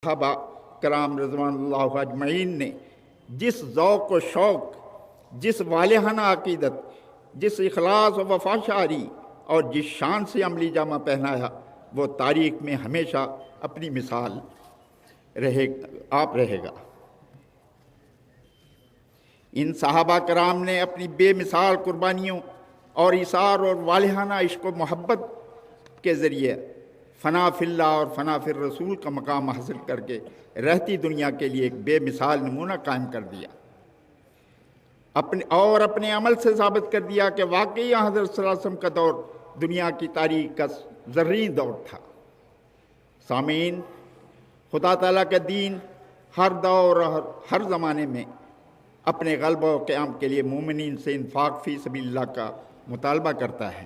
صحابہ کرام رضوان اللہ اجمعین نے جس ذوق و شوق، جس والہانہ عقیدت، جس اخلاص و وفا شعری اور جس شان سے عملی جامہ پہنایا، وہ تاریخ میں ہمیشہ اپنی مثال رہے گا۔ ان صحابہ کرام نے اپنی بے مثال قربانیوں اور ایثار اور والہانہ عشق و محبت کے ذریعے فنا فی اللہ اور فنا فی الرسول کا مقام حاصل کر کے رہتی دنیا کے لیے ایک بے مثال نمونہ قائم کر دیا، اپنے عمل سے ثابت کر دیا کہ واقعی حضرت صلی اللہ علیہ وسلم کا دور دنیا کی تاریخ کا زرین دور تھا۔ سامعین، خدا تعالیٰ کا دین ہر دور اور ہر زمانے میں اپنے غلبہ و قیام کے لیے مومنین سے انفاق فی سبیل اللہ کا مطالبہ کرتا ہے،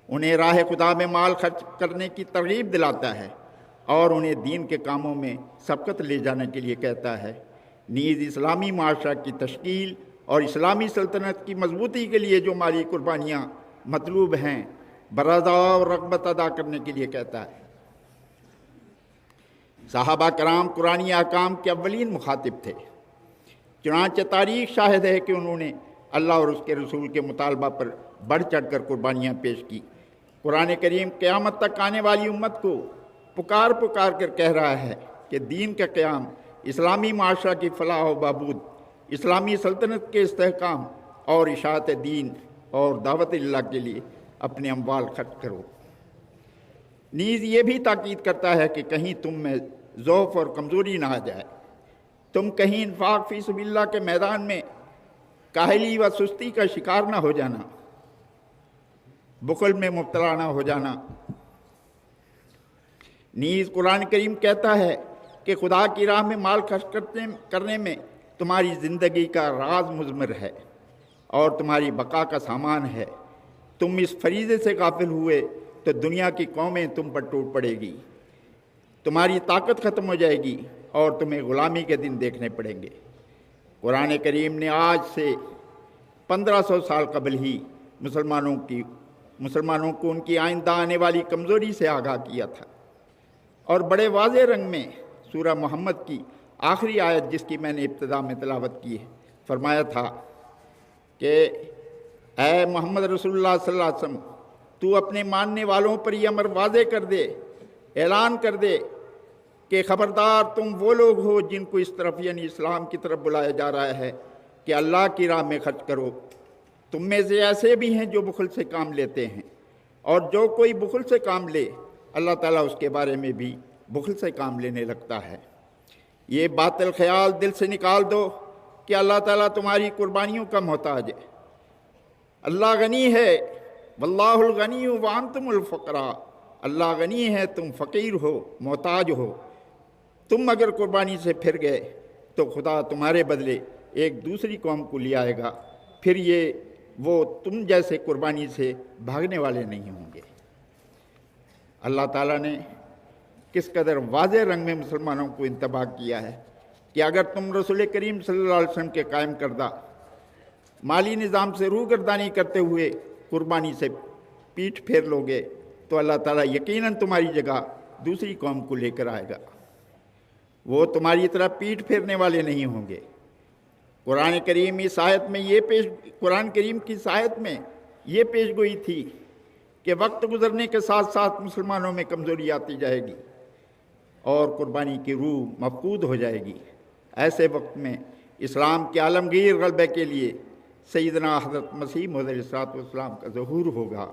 انہیں راہ خدا میں مال خرچ کرنے کی ترغیب دلاتا ہے اور انہیں دین کے کاموں میں سبقت لے جانے کے لیے کہتا ہے۔ نیز اسلامی معاشرہ کی تشکیل اور اسلامی سلطنت کی مضبوطی کے لیے جو مالی قربانیاں مطلوب ہیں برضا اور رغبت ادا کرنے کے لیے کہتا ہے۔ صحابہ کرام قرآنی احکام کے اولین مخاطب تھے، چنانچہ تاریخ شاہد ہے کہ انہوں نے اللہ اور اس کے رسول کے مطالبہ پر بڑھ چڑھ کر قربانیاں پیش کی۔ قرآن کریم قیامت تک آنے والی امت کو پکار کر کہہ رہا ہے کہ دین کا قیام، اسلامی معاشرہ کی فلاح و بہبود، اسلامی سلطنت کے استحکام اور اشاعت دین اور دعوت اللہ کے لیے اپنے اموال خرچ کرو۔ نیز یہ بھی تاکید کرتا ہے کہ کہیں تم میں ضعف اور کمزوری نہ آ جائے، تم کہیں انفاق فی سبیل اللہ کے میدان میں کاہلی و سستی کا شکار نہ ہو جانا، بخل میں مبتلا نہ ہو جانا۔ نیز قرآن کریم کہتا ہے کہ خدا کی راہ میں مال خرچ کرنے میں تمہاری زندگی کا راز مضمر ہے اور تمہاری بقا کا سامان ہے۔ تم اس فریضے سے غافل ہوئے تو دنیا کی قومیں تم پر ٹوٹ پڑے گی، تمہاری طاقت ختم ہو جائے گی اور تمہیں غلامی کے دن دیکھنے پڑیں گے۔ قرآن کریم نے آج سے 1500 سال قبل ہی مسلمانوں کو ان کی آئندہ آنے والی کمزوری سے آگاہ کیا تھا، اور بڑے واضح رنگ میں سورہ محمد کی آخری آیت، جس کی میں نے ابتدا میں تلاوت کی ہے، فرمایا تھا کہ اے محمد رسول اللہ صلی اللہ علیہ وسلم، تو اپنے ماننے والوں پر یہ امر واضح کر دے، اعلان کر دے کہ خبردار تم وہ لوگ ہو جن کو اس طرف یعنی اسلام کی طرف بلایا جا رہا ہے کہ اللہ کی راہ میں خرچ کرو۔ تم میں سے ایسے بھی ہیں جو بخل سے کام لیتے ہیں، اور جو کوئی بخل سے کام لے اللہ تعالیٰ اس کے بارے میں بھی بخل سے کام لینے لگتا ہے۔ یہ باطل خیال دل سے نکال دو کہ اللہ تعالیٰ تمہاری قربانیوں کا محتاج ہے۔ اللہ غنی ہے، واللہ الغنی وانتم الفقراء، اللہ غنی ہے، تم فقیر ہو، محتاج ہو۔ تم اگر قربانی سے پھر گئے تو خدا تمہارے بدلے ایک دوسری قوم کو لے آئے گا، پھر وہ تم جیسے قربانی سے بھاگنے والے نہیں ہوں گے۔ اللہ تعالیٰ نے کس قدر واضح رنگ میں مسلمانوں کو انتباہ کیا ہے کہ اگر تم رسول کریم صلی اللہ علیہ وسلم کے قائم کردہ مالی نظام سے روگردانی کرتے ہوئے قربانی سے پیٹھ پھیر لو گے تو اللہ تعالیٰ یقیناً تمہاری جگہ دوسری قوم کو لے کر آئے گا، وہ تمہاری طرح پیٹھ پھیرنے والے نہیں ہوں گے۔ قرآن کریم کی آیت میں یہ پیش گوئی تھی کہ وقت گزرنے کے ساتھ ساتھ مسلمانوں میں کمزوری آتی جائے گی اور قربانی کی روح مفقود ہو جائے گی۔ ایسے وقت میں اسلام کے عالمگیر غلبے کے لیے سیدنا حضرت مسیح موعود علیہ السلام کا ظہور ہوگا،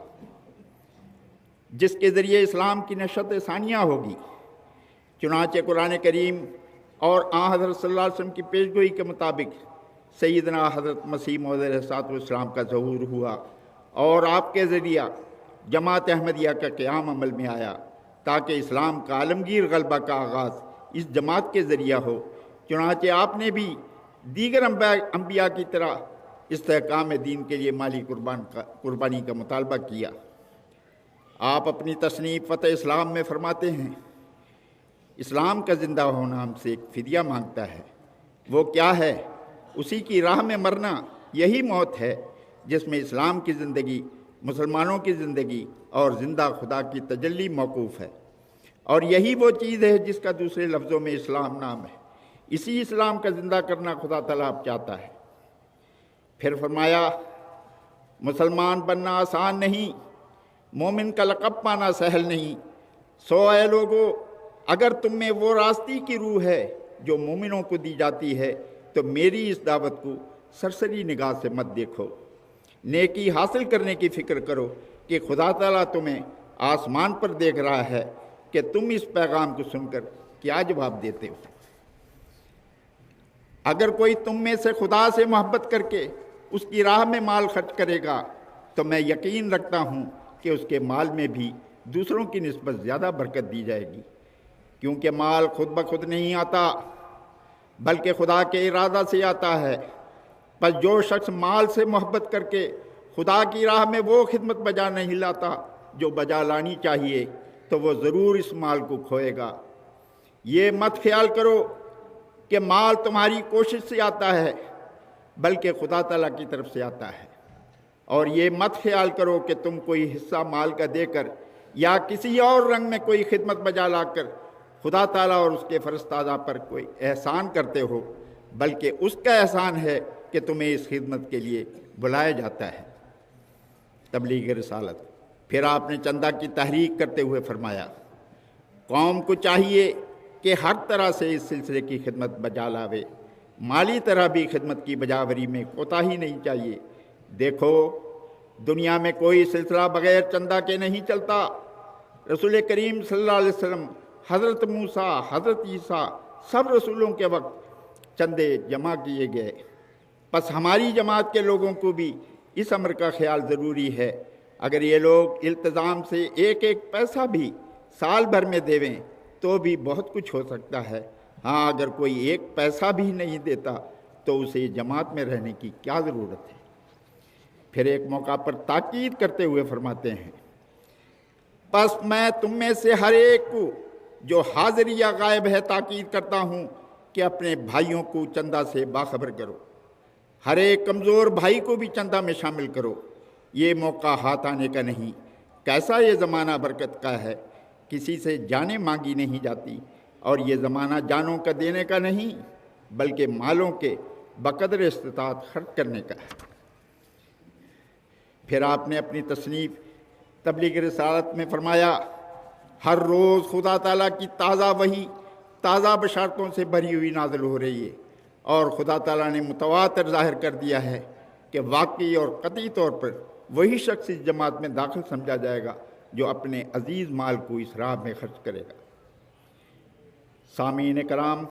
جس کے ذریعے اسلام کی نشأت ثانیہ ہوگی۔ چنانچہ قرآن کریم اور حضرت صلی اللہ علیہ وسلم کی پیشگوئی کے مطابق سیدنا حضرت مسیح موعود علیہ السلام کا ظہور ہوا اور آپ کے ذریعہ جماعت احمدیہ کا قیام عمل میں آیا، تاکہ اسلام کا عالمگیر غلبہ کا آغاز اس جماعت کے ذریعہ ہو۔ چنانچہ آپ نے بھی دیگر انبیاء کی طرح استحکام دین کے لیے مالی قربانی کا مطالبہ کیا۔ آپ اپنی تصنیف فتح اسلام میں فرماتے ہیں، اسلام کا زندہ ہونا ہم سے ایک فدیہ مانگتا ہے، وہ کیا ہے؟ اسی کی راہ میں مرنا، یہی موت ہے جس میں اسلام کی زندگی، مسلمانوں کی زندگی اور زندہ خدا کی تجلی موقوف ہے، اور یہی وہ چیز ہے جس کا دوسرے لفظوں میں اسلام نام ہے۔ اسی اسلام کا زندہ کرنا خدا تعالیٰ اب چاہتا ہے۔ پھر فرمایا مسلمان بننا آسان نہیں، مومن کا لقب پانا سہل نہیں، سو اے لوگو اگر تم میں وہ راستی کی روح ہے جو مومنوں کو دی جاتی ہے تو میری اس دعوت کو سرسری نگاہ سے مت دیکھو، نیکی حاصل کرنے کی فکر کرو کہ خدا تعالیٰ تمہیں آسمان پر دیکھ رہا ہے کہ تم اس پیغام کو سن کر کیا جواب دیتے ہو۔ اگر کوئی تم میں سے خدا سے محبت کر کے اس کی راہ میں مال خرچ کرے گا تو میں یقین رکھتا ہوں کہ اس کے مال میں بھی دوسروں کی نسبت زیادہ برکت دی جائے گی، کیونکہ مال خود بخود نہیں آتا بلکہ خدا کے ارادہ سے آتا ہے۔ پس جو شخص مال سے محبت کر کے خدا کی راہ میں وہ خدمت بجا نہیں لاتا جو بجا لانی چاہیے تو وہ ضرور اس مال کو کھوئے گا۔ یہ مت خیال کرو کہ مال تمہاری کوشش سے آتا ہے بلکہ خدا تعالیٰ کی طرف سے آتا ہے، اور یہ مت خیال کرو کہ تم کوئی حصہ مال کا دے کر یا کسی اور رنگ میں کوئی خدمت بجا لا کر خدا تعالیٰ اور اس کے فرستادہ پر کوئی احسان کرتے ہو، بلکہ اس کا احسان ہے کہ تمہیں اس خدمت کے لیے بلایا جاتا ہے۔ تبلیغ رسالت۔ پھر آپ نے چندہ کی تحریک کرتے ہوئے فرمایا قوم کو چاہیے کہ ہر طرح سے اس سلسلے کی خدمت بجا لاوے، مالی طرح بھی خدمت کی بجاوری میں کوتاہی نہیں چاہیے۔ دیکھو دنیا میں کوئی سلسلہ بغیر چندہ کے نہیں چلتا۔ رسول کریم صلی اللہ علیہ وسلم، حضرت موسیٰ، حضرت عیسیٰ، سب رسولوں کے وقت چندے جمع کیے گئے۔ پس ہماری جماعت کے لوگوں کو بھی اس امر کا خیال ضروری ہے۔ اگر یہ لوگ التزام سے ایک ایک پیسہ بھی سال بھر میں دیویں تو بھی بہت کچھ ہو سکتا ہے۔ ہاں اگر کوئی ایک پیسہ بھی نہیں دیتا تو اسے جماعت میں رہنے کی کیا ضرورت ہے۔ پھر ایک موقع پر تاکید کرتے ہوئے فرماتے ہیں پس میں تم میں سے ہر ایک کو جو حاضر یا غائب ہے تاکید کرتا ہوں کہ اپنے بھائیوں کو چندہ سے باخبر کرو، ہر ایک کمزور بھائی کو بھی چندہ میں شامل کرو۔ یہ موقع ہاتھ آنے کا نہیں، کیسا یہ زمانہ برکت کا ہے، کسی سے جانیں مانگی نہیں جاتی، اور یہ زمانہ جانوں کا دینے کا نہیں بلکہ مالوں کے بقدر استطاعت خرچ کرنے کا ہے۔ پھر آپ نے اپنی تصنیف تبلیغ رسالت میں فرمایا ہر روز خدا تعالیٰ کی تازہ وحی تازہ بشارتوں سے بھری ہوئی نازل ہو رہی ہے، اور خدا تعالیٰ نے متواتر ظاہر کر دیا ہے کہ واقعی اور قطعی طور پر وہی شخص اس جماعت میں داخل سمجھا جائے گا جو اپنے عزیز مال کو اس راہ میں خرچ کرے گا۔ سامعین کرام،